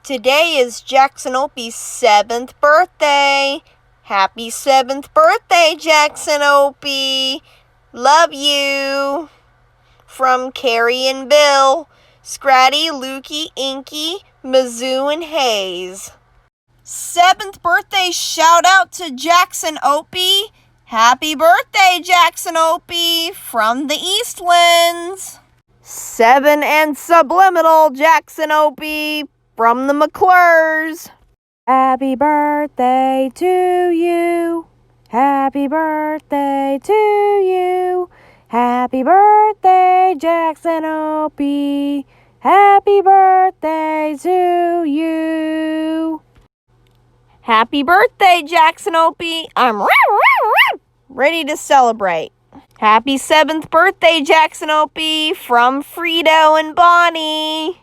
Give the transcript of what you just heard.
Today is Jax and Opy's 7th birthday. Happy 7th birthday, Jax and Opy. Love you. From Carrie and Bill, Scratty, Lukey, Inky, Mizzou, and Hayes. 7th birthday shout out to Jax and Opy. Happy birthday, Jax and Opy, from the Eastlands. 7 and subliminal, Jax and Opy, from the McClures. Happy birthday to you. Happy birthday to you. Happy birthday, Jax and Opy. Happy birthday to you. Happy birthday, Jax and Opy. I'm ready to celebrate. Happy 7th birthday, Jax and Opy, from Frito and Bonnie.